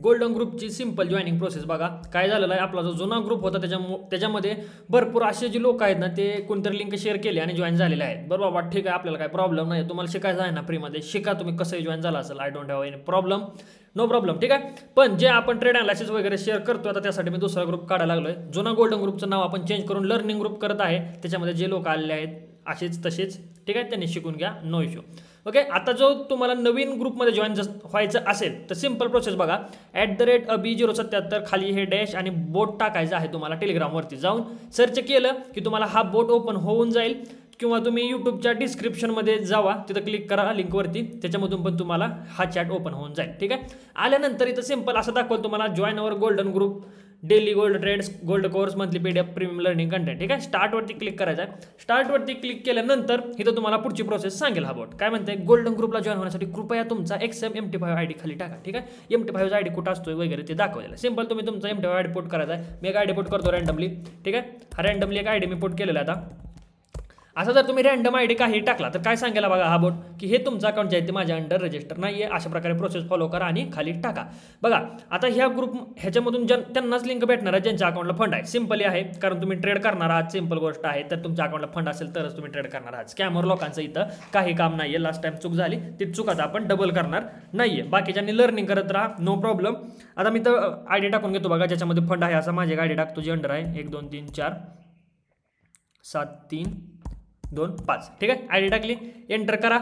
Golden ग्रुपची simple joining process बघा काय झालेलं आहे. आपला जो जुना ग्रुप होता त्याच्यामध्ये भरपूर असे जे लोक आहेत ना ते कोणतरी लिंक शेअर केले आणि जॉईन झालेले आहेत. बरं बाबा ठीक आहे, आपल्याला काय प्रॉब्लेम नाही, तुम्हाला शिकायचं आहे ना फ्रीमध्ये शिका, तुम्ही कसंही जॉईन झाला असेल, I don't have any problem, no problem, ठीक आहे. पण जे आपण ट्रेड अनालिसिस वगैरे शेअर करतो आता त्यासाठी मी दुसरा ग्रुप काढायला लागलोय. जुना गोल्डन ग्रुपचं नाव आपण चेंज करून लर्निंग ग्रुप करत आहे. त्याच्यामध्ये जे लोक आलेले आहेत असेच तसेच, ठीक आहे, त्यांनी शिकून घ्या, नो इश्यू. ओके, आता जो तुम्हाला नवीन ग्रुपमध्ये जॉईन व्हायचं असेल तर सिंपल प्रोसेस बघा. @अबी077 खाली हे डॅश आणि बोट टाकायचं आहे तुम्हाला. टेलिग्रामवरती जाऊन सर्च केलं की तुम्हाला हा बोट ओपन होऊन जाईल, किंवा तुम्ही यूट्यूबच्या डिस्क्रिप्शनमध्ये जावा, तिथं क्लिक करा लिंकवरती, त्याच्यामधून पण तुम्हाला हा चॅट ओपन होऊन जाईल, ठीक आहे. आल्यानंतर इथं सिंपल असं दाखवलं तुम्हाला join our golden group, daily gold trades, gold course, monthly PDF, premium learning content, ठीक आहे. स्टार्टवरती क्लिक करायचं आहे. स्टार्टवरती क्लिक केल्यानंतर इथं तुम्हाला पुढची प्रोसेस सांगेल हा बोट. काय म्हणते, गोल्डन ग्रुपला जॉईन होण्यासाठी कृपया तुमचा XMMT5 ID खाली टाका, ठीक आहे. MT5 ID कुठं असतोय वगैरे ते दाखवलेलं. सिंपल तुम्ही तुमचा MT5 ID पोट करायचा आहे. मी एक ID पोट करतो रँडमली, ठीक आहे. हा रँडमली एक ID मी पोट केलेला आहे. आता असं जर तुम्ही रँडम ID काही टाकला तर काय सांगेल बघा हा बोट की हे तुमचं अकाउंट जे आहे ते माझ्या अंडर रजिस्टर नाही आहे. अशा प्रकारे प्रोसेस फॉलो करा आणि खाली टाका. बघा आता ह्या ग्रुप ह्याच्यामधून त्यांनाच लिंक भेटणार आहे ज्यांच्या अकाउंटला फंड आहे. सिंपली आहे, कारण तुम्ही ट्रेड करणार आहात, सिंपल गोष्ट आहे. तर तुमच्या अकाउंटला फंड असेल तरच तुम्ही ट्रेड करणार आहात. स्कॅमर लोकांचं इथं काही काम नाही आहे. लास्ट टाइम चूक झाली, ती चूक आता आपण डबल करणार नाही आहे. बाकीच्यांनी लर्निंग करत राहा, नो प्रॉब्लेम. आता मी तर ID टाकून घेतो बघा ज्याच्यामध्ये फंड आहे. असा माझी ID टाकतो जी अंडर आहे 1 2 3 4 7 3 2 5, ठीक आहे. ID टाकली, एंटर करा.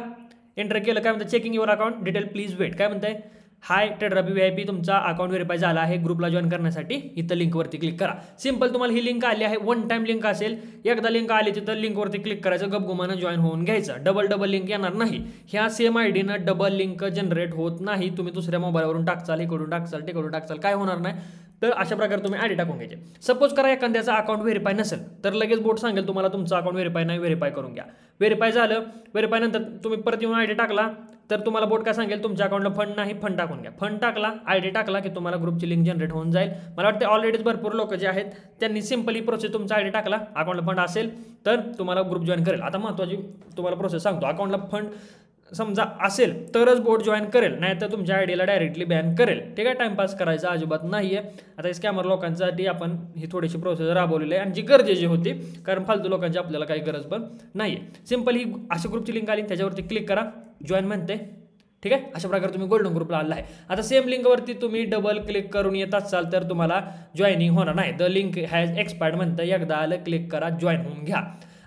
एंटर केलं काय म्हणतं, checking your account detail please wait. काय म्हणतंय, हाय ट्रेडर अबी VIP तुमचा अकाउंट व्हेरीफाय झाला आहे. ग्रुपला जॉईन करण्यासाठी इथं लिंकवरती क्लिक करा. सिंपल तुम्हाला ही लिंक आली आहे, वन टाइम लिंक असेल. एकदा लिंक आली तिथं लिंकवरती क्लिक करायचं, गपगुमानं जॉईन होऊन घ्यायचं. डबल लिंक येणार नाही. ह्या सेम ID न डबल लिंक जनरेट होत नाही. तुम्ही दुसऱ्या मोबाईलवरून टाकचाल, इकडून टाकचाल, तिकडून टाकचाल, काय होणार नाही. तर अशा प्रकारे तुम्ही ID टाकून घ्यायचे. सपोज करा एखाद्याचा अकाउंट व्हेरीफाय नसेल तर लगेच बोट सांगेल तुम्हाला तुमचं अकाउंट व्हेरीफाय नाही, व्हेरीफाय करून घ्या. व्हेरीफाय झालं, व्हेरीफाय नंतर तुम्ही परत येऊन ID टाकला तर तुम्हाला बोट काय सांगेल, तुमच्या अकाउंटला फंड नाही, फंड टाकून घ्या. फंड टाकला, ID टाकला की तुम्हाला ग्रुपची लिंक जनरेट होऊन जाईल. मला वाटतं ऑलरेडीच भरपूर लोक जे आहेत त्यांनी सिंपली प्रोसेस, तुमचा ID टाकला, अकाउंटला फंड असेल तर तुम्हाला ग्रुप जॉईन करेल. आता महत्त्वाची तुम्हाला प्रोसेस सांगतो. अकाउंटला फंड समजा असेल तरच बोट जॉईन करेल, नाही तर तुमच्या आयडीला डायरेक्टली बॅन करेल, ठीक आहे. टाइमपास करायचा अजिबात नाही आहे. आता स्कॅमर लोकांसाठी आपण ही थोडीशी प्रोसेस राबवलेली आहे आणि जी गरजेची होती, कारण फालतू लोकांची आपल्याला काही गरज पण नाही आहे. सिंपल ही अशा ग्रुपची लिंक आली, त्याच्यावरती क्लिक करा, जॉईन म्हणते, ठीक आहे. अशा प्रकारे तुम्ही गोल्डन ग्रुपला आला आहे. आता सेम लिंकवरती तुम्ही डबल क्लिक करून येत असाल तर तुम्हाला जॉईनिंग होणार नाही. द लिंक हॅज एक्सपायर्ड म्हणतं, एकदा आलं क्लिक करा, जॉईन होऊन घ्या.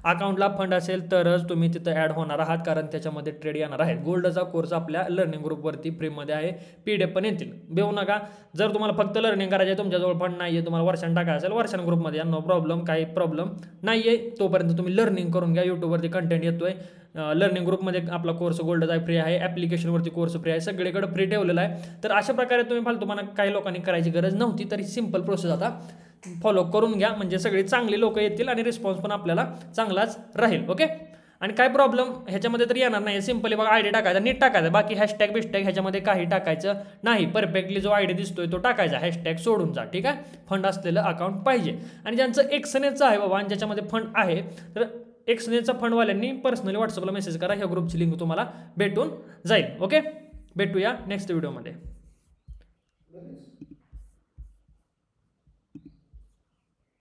अकाउंटला फंड असेल तरच तुम्ही तिथं ॲड होणार आहात, कारण त्याच्यामध्ये ट्रेड येणार आहे. गोल्डचा कोर्स आपल्या लर्निंग ग्रुपवरती फ्रीमध्ये आहे. PDF पण येतील, बेऊ नका. जर तुम्हाला फक्त लर्निंग करायचं आहे, तुमच्याजवळ फंड नाही आहे, तुम्हाला वर्षान टाकायचं असेल, वर्षान ग्रुपमध्ये या, नो प्रॉब्लेम, काही प्रॉब्लेम नाही आहे. तोपर्यंत तुम्ही लर्निंग करून घ्या. यूट्यूबवरती कंटेंट येतोय. लर्निंग ग्रुपमध्ये आपला कोर्स गोल्डचा फ्री आहे, ॲप्लिकेशनवरती कोर्स फ्री आहे, सगळीकडे फ्री ठेवलेला आहे. तर अशा प्रकारे तुम्ही फालतूपणा काही लोकांनी करायची गरज नव्हती. तरी सिंपल प्रोसेस आता फॉलो करून घ्या, म्हणजे सगळे चांगले लोक येतील आणि रिस्पॉन्स पण आपल्याला चांगलाच राहील. ओके, आणि काय प्रॉब्लेम ह्याच्यामध्ये तर येणार नाही. सिंपली बघा ID टाकायचा, नीट टाकायचा, बाकी हॅशटॅग बिशटॅग ह्याच्यामध्ये काही टाकायचं नाही. परफेक्टली जो ID दिसतोय तो टाकायचा, हॅशटॅग सोडून जा, ठीक आहे. फंड असलेलं अकाउंट पाहिजे. आणि ज्यांचं एक्सनेचं आहे बाबा आणि ज्याच्यामध्ये फंड आहे, तर एक्सनेचा फंडवाल्यांनी पर्सनली व्हॉट्सअपला मेसेज करा, ह्या ग्रुपची लिंक तुम्हाला भेटून जाईल. ओके, भेटूया नेक्स्ट व्हिडिओमध्ये.